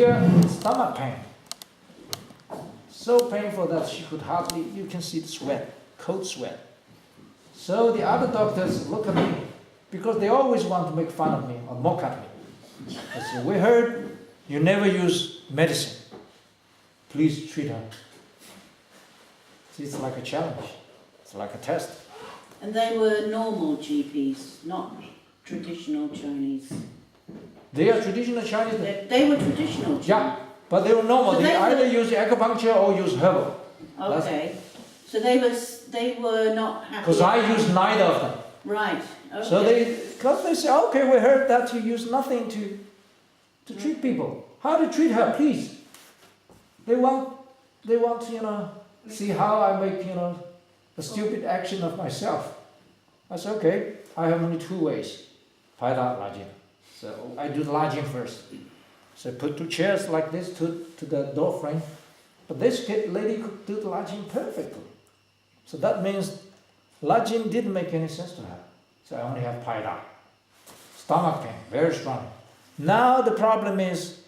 severe stomach pain. So painful that she could hardly, you can see the sweat, cold sweat. So the other doctors look at me, because they always want to make fun of me or mock at me. They say, we heard you never use medicine. Please treat her. See, it's like a challenge. It's like a test. And they were normal GPs, not traditional Chinese. They are traditional Chinese. They were traditional Chinese. Yeah, but they were normal. So they either were... use acupuncture or use herbal. Okay. So they were not happy. Because I use neither of them. Right. Okay. So because they say, okay, we heard that you use nothing to treat people. How to treat her, please? They want to, see how I make, a stupid action of myself. I said, okay, I have only two ways. Пайдаладжин. So I do the lodging first. So put two chairs like this to the door frame. But this lady could do the lodging perfectly. So that means lodging didn't make any sense to her. So I only have paida. Stomach pain, very strong. Now the problem is,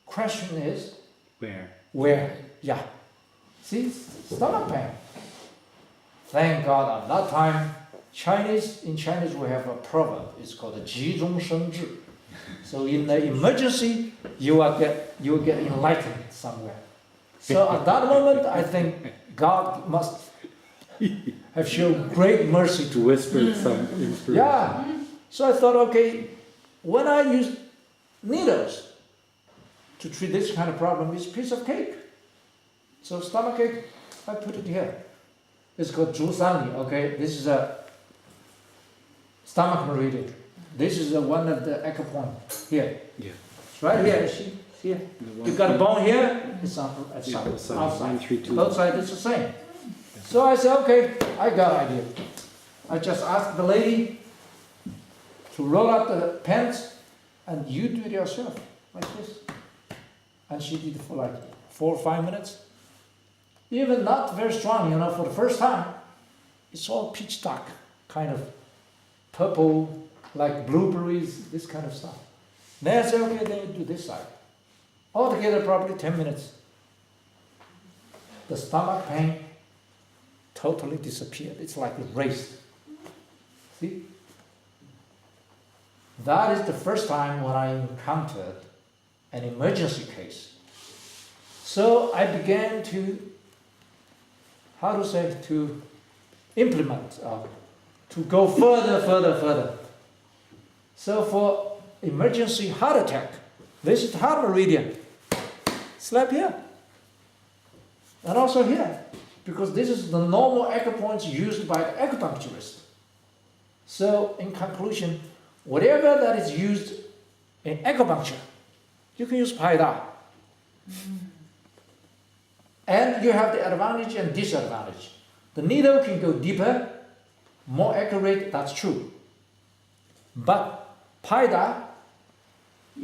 question is, where? Yeah. See, stomach pain. Thank God at that time, in Chinese we have a proverb, it's called 急中生智. So in the emergency, you will get enlightened somewhere. So at that moment, I think God must have shown great mercy to whisper some inspiration. Yeah. So I thought, okay, when I use needles to treat this kind of problem, it's a piece of cake. So stomach ache, I put it here. It's called 足三里, okay? This is a stomach meridian. This is one of the acupoint here. Yeah. It's right here, see? Here. You got a bone here, it's outside. Both sides it's the same. So I said, okay, I got an idea. I just asked the lady to roll up the pants and you do it yourself, like this. And she did it for like 4 or 5 minutes. Even not very strong, for the first time. It's all pitch dark, kind of purple, like blueberries, this kind of stuff. Then I said, okay, then you do this side. Altogether, probably 10 minutes. The stomach pain totally disappeared. It's like erased. See? That is the first time when I encountered an emergency case. So I began to implement, to go further. So for emergency heart attack, this is the heart meridian. Slap here. And also here. Because this is the normal acupoints used by the acupuncturist. So in conclusion, whatever that is used in acupuncture, you can use paida. And you have the advantage and disadvantage. The needle can go deeper, more accurate, that's true. But paida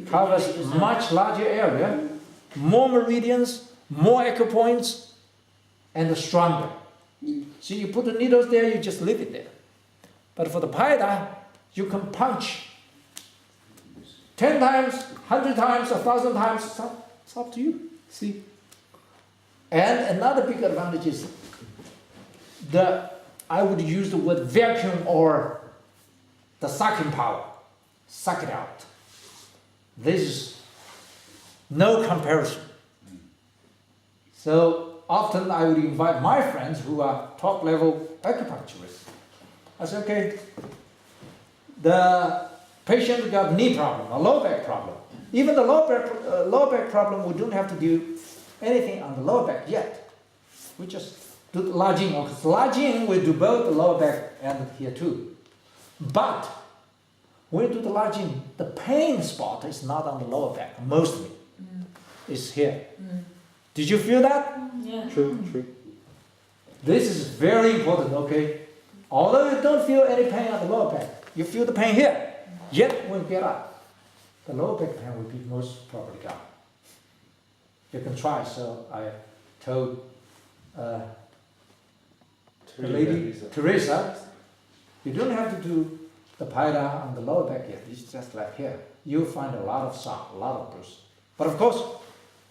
covers much larger area, more meridians, more acupoints, and stronger. So you put the needles there, you just leave it there. But for the paida, you can punch 10 times, 100 times, 1,000 times, it's up to you. See? And another big advantage is I would use the word vacuum or the sucking power. Suck it out. This is no comparison. So often I would invite my friends who are top level acupuncturists. I say, okay, the patient got knee problem, a low back problem. Even the low back problem, we don't have to do anything on the lower back yet. We just do the lodging. Because lodging, we do both the lower back and here too. But when we do the lodging, the pain spot is not on the lower back, mostly. It's here. Did you feel that? Yeah. True. This is very important, okay? Although you don't feel any pain on the lower back, you feel the pain here. Yet when you get up, the lower back pain will be most probably gone. You can try. So I told the lady, Teresa, you don't have to do the paida on the lower back yet. It's just like here. You'll find a lot of sound, a lot of bruise. But of course,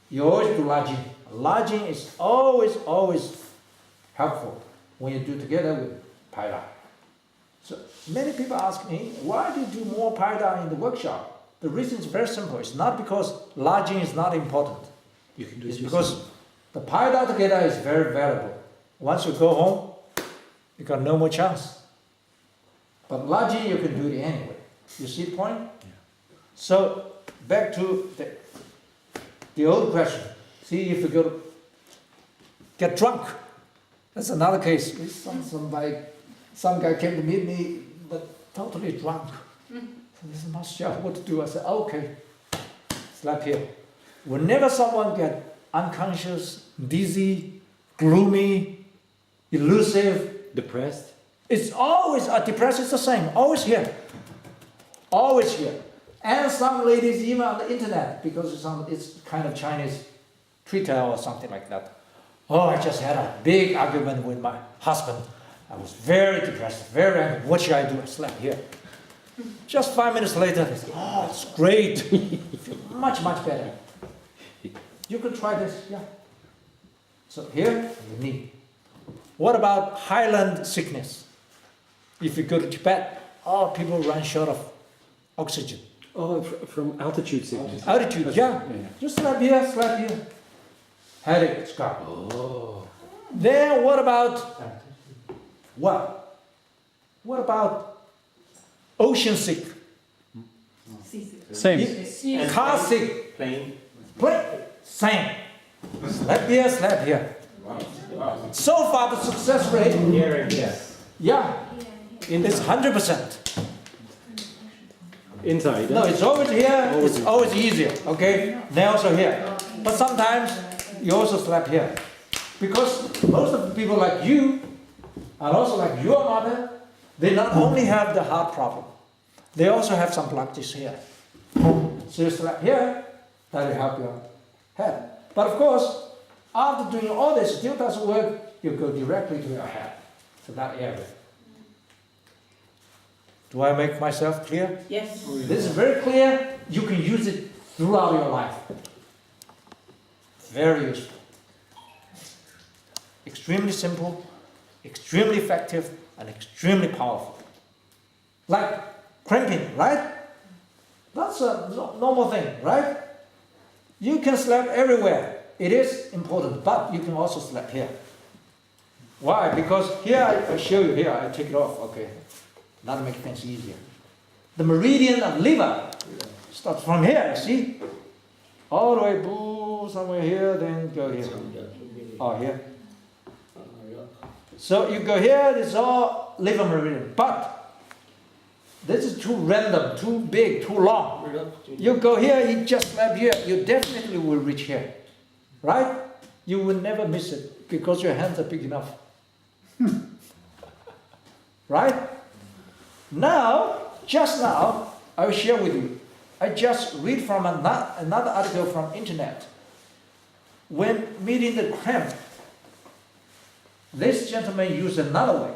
you always do lodging. Lodging is always helpful when you do together with paida. So many people ask me, why do you do more paida in the workshop? The reason is very simple. It's not because lodging is not important. You can do It's it because the paida together is very valuable. Once you go home, you got no more chance. But lodging, you can do it anyway. You see the point? Yeah. So back to the old question. See, if you go to get drunk, that's another case. Some guy came to meet me, but totally drunk. So this is Master Xiao, what to do? I said, okay, slap here. Whenever someone gets unconscious, dizzy, gloomy, elusive, depressed. it's always, depressed is the same, always here. Always here. And some ladies even on the internet, because it's kind of Chinese Twitter or something like that. Oh, I just had a big argument with my husband. I was very depressed, very angry. What should I do? I slept here. Just 5 minutes later, they say, oh, it's great. Feel much better. You could try this, yeah. So here, the knee. What about highland sickness? If you go to Tibet, people run short of oxygen. Oh, from altitude sickness. Altitude, yeah. Just slap here. Headache, scar. Oh. Then what about what? What about ocean sick? Same. Car sick? Plane. Same. Slap here. So far the success rate, Hearing, yes. yeah, it's 100%. Inside. No, it's always here, Always it's always easier, okay? They're also here. But sometimes you also slap here. Because most of the people like you, and also like your mother, they not only have the heart problem, they also have some blockages here. So you slap here, that will help your head. But of course, after doing all this, still doesn't work, you go directly to your head, to that area. Do I make myself clear? Yes. This is very clear. You can use it throughout your life. Very useful. Extremely simple, extremely effective, and extremely powerful. Like cramping, right? That's a normal thing, right? You can slap everywhere. It is important, but you can also slap here. Why? Because here, I show you here, I take it off, okay. That'll make things easier. The meridian of liver starts from here, see? All the way, boo, somewhere here, then go here. Oh, here. So you go here, it's all liver meridian. But this is too random, too big, too long. You go here, you just slap here, you definitely will reach here. Right? You will never miss it because your hands are big enough. Right? Just now, I will share with you. I just read from another article from internet. When meeting the cramp, this gentleman used another way.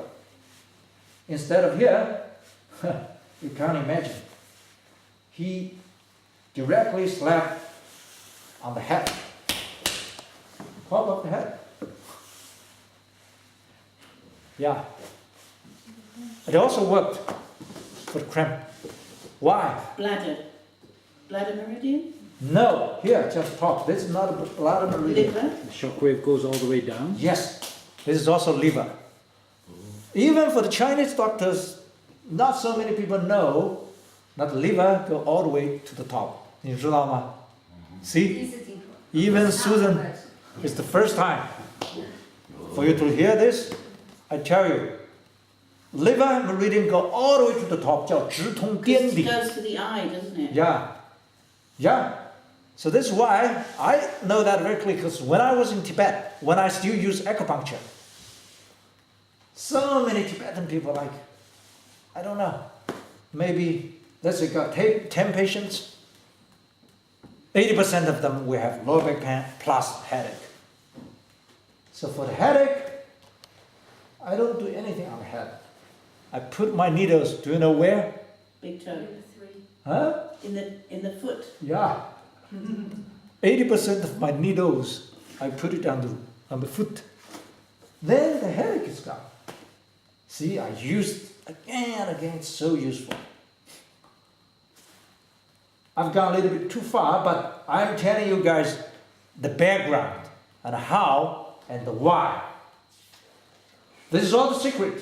Instead of here, you can't imagine. He directly slapped on the head. Top of the head. Yeah. It also worked for cramp. Why? Bladder meridian? No, here, just top. This is not a bladder meridian. Liver? The shockwave goes all the way down. Yes, this is also liver. Even for the Chinese doctors, not so many people know that the liver go all the way to the top. 你知道吗? See? Even Susan, it's the first time for you to hear this. I tell you, liver meridian go all the way to the top, 叫直通颠底. It goes to the eye, doesn't it? Yeah. So this is why I know that very clearly, because when I was in Tibet, when I still use acupuncture, so many Tibetan people like, I don't know, maybe, let's say got 10 patients, 80% of them will have lower back pain plus headache. So for the headache, I don't do anything on the head. I put my needles, do you know where? Big toe. Huh? In the foot. Yeah. 80% of my needles, I put it on the foot. Then the headache is gone. See, I used again and again, it's so useful. I've gone a little bit too far, but I'm telling you guys the background and how and the why. This is all the secret.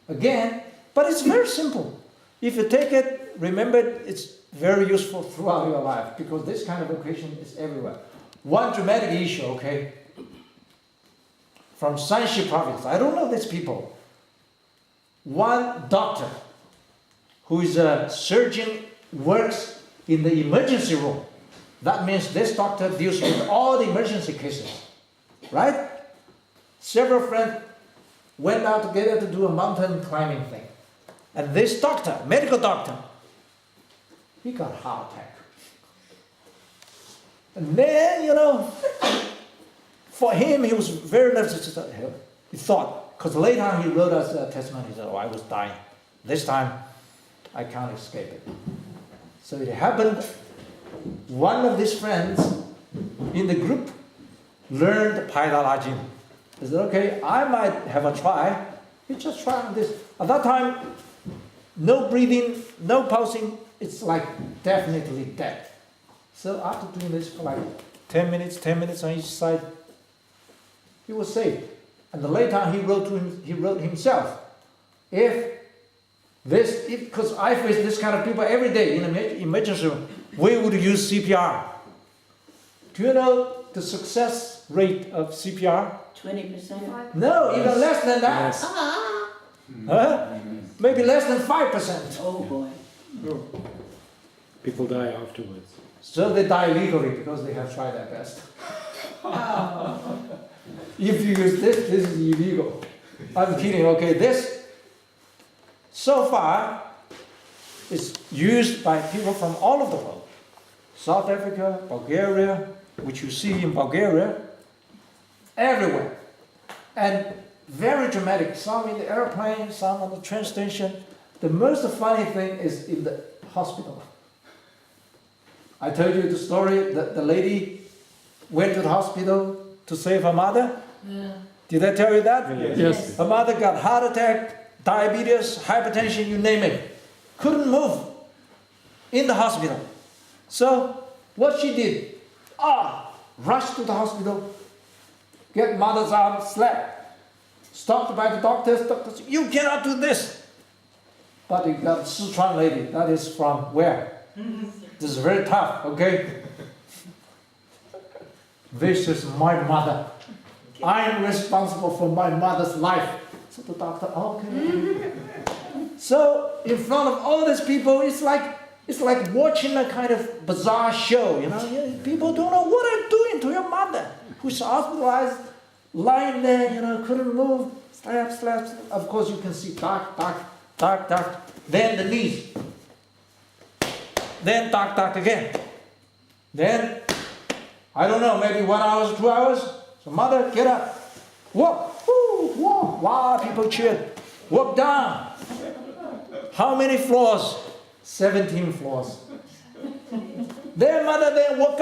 Again, but it's very simple. If you take it, remember it's very useful throughout your life because this kind of occasion is everywhere. One dramatic issue, okay, from Shanxi province. I don't know these people. One doctor who is a surgeon works in the emergency room. That means this doctor deals with all the emergency cases, right? Several friends went out together to do a mountain climbing thing. And this doctor, medical doctor, he got a heart attack. And then, for him, he was very nervous. He thought, because later on he wrote us a testimony, he said, I was dying. This time, I can't escape it. So it happened, one of his friends in the group learned пайдаладжин. He said, okay, I might have a try. You just try on this. At that time, no breathing, no pulsing, it's like definitely dead. So after doing this for like 10 minutes on each side, he was saved. And later on he wrote himself, because I face this kind of people every day in an emergency room, we would use CPR. Do you know the success rate of CPR? 20%. No, even less than that. Yes. Huh? Maybe less than 5%. Oh boy. People die afterwards. So they die legally because they have tried their best. If you use this is illegal. I'm kidding, okay? This, so far, is used by people from all over the world. South Africa, Bulgaria, which you see in Bulgaria, everywhere. And very dramatic. Some in the airplane, some on the train station. The most funny thing is in the hospital. I told you the story that the lady went to the hospital to save her mother. Yeah. Did I tell you that? Yes. Her mother got heart attack, diabetes, hypertension, you name it. Couldn't move in the hospital. So what she did, rushed to the hospital, get mother's arm, slap. Stopped by the doctors, doctors, you cannot do this. But you got Sichuan lady, that is from where? This is very tough, okay? This is my mother. I am responsible for my mother's life. So the doctor, okay. So in front of all these people, it's like watching a kind of bizarre show, People don't know what I'm doing to your mother, who's hospitalized, lying there, couldn't move, slap. Of course you can see dark. Then the knees. Then dark again. Then, I don't know, maybe 1 hour, 2 hours. So mother, get up. Walk. Woo, walk. Wow, people cheered. Walk down. How many floors? 17 floors. Then mother woke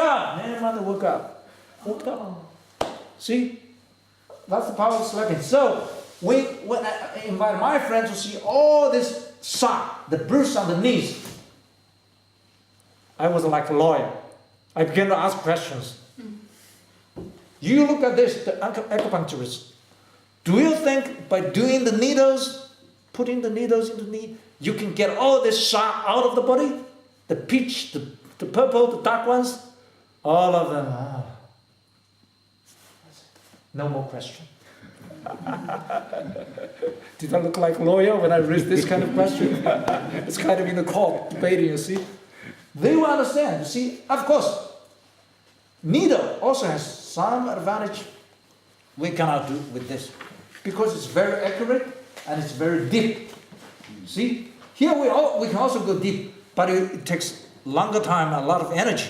up. Woke up. See? That's the power of slapping. So, when I invite my friends to see all this shock, the bruise on the knees, I was like a lawyer. I began to ask questions. You look at this, the acupuncturist. Do you think by doing the needles, putting the needles in the knee, you can get all this shock out of the body? The peach, the purple, the dark ones? All of them. No more question. Did I look like a lawyer when I raised this kind of question? It's kind of in the court, debating, you see. They will understand, you see. Of course, needle also has some advantage we cannot do with this. Because it's very accurate and it's very deep. See, here we can also go deep, but it takes longer time, a lot of energy.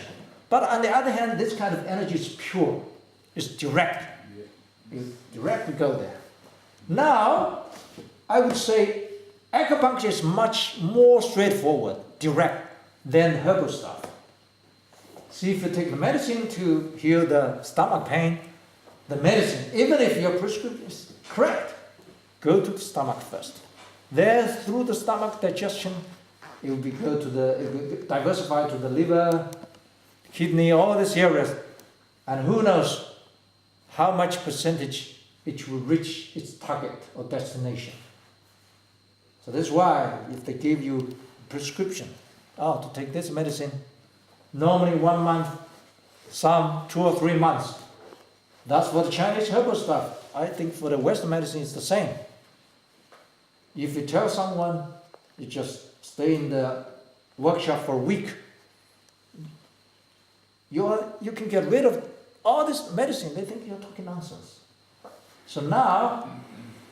But on the other hand, this kind of energy is pure. It's direct. You directly go there. Now, I would say acupuncture is much more straightforward, direct, than herbal stuff. See, if you take the medicine to heal the stomach pain, the medicine, even if your prescription is correct, go to the stomach first. There, through the stomach digestion, it will diversify to the liver, kidney, all these areas. And who knows how much percentage it will reach its target or destination. So that's why if they give you prescription, to take this medicine, normally 1 month, some 2 or 3 months. That's for the Chinese herbal stuff. I think for the Western medicine it's the same. If you tell someone, you just stay in the workshop for a week, you can get rid of all this medicine. They think you're talking nonsense. So now,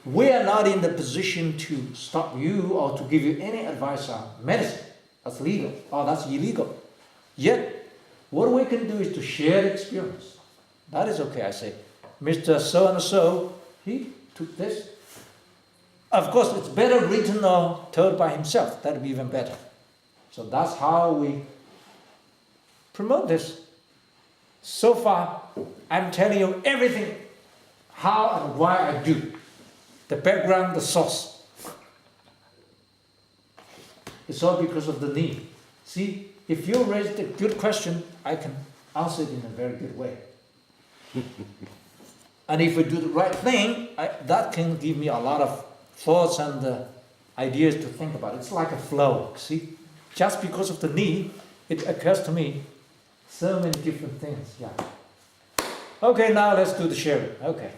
we are not in the position to stop you or to give you any advice on medicine. That's legal or that's illegal. Yet, what we can do is to share the experience. That is okay, I say. Mr. So-and-so, he took this. Of course, it's better written or told by himself. That would be even better. So that's how we promote this. So far, I'm telling you everything, how and why I do. The background, the source. It's all because of the need. See, if you raised a good question, I can answer it in a very good way. And if we do the right thing, that can give me a lot of thoughts and ideas to think about. It's like a flow, see? Just because of the need, it occurs to me so many different things. Yeah. Okay, now let's do the sharing. Okay.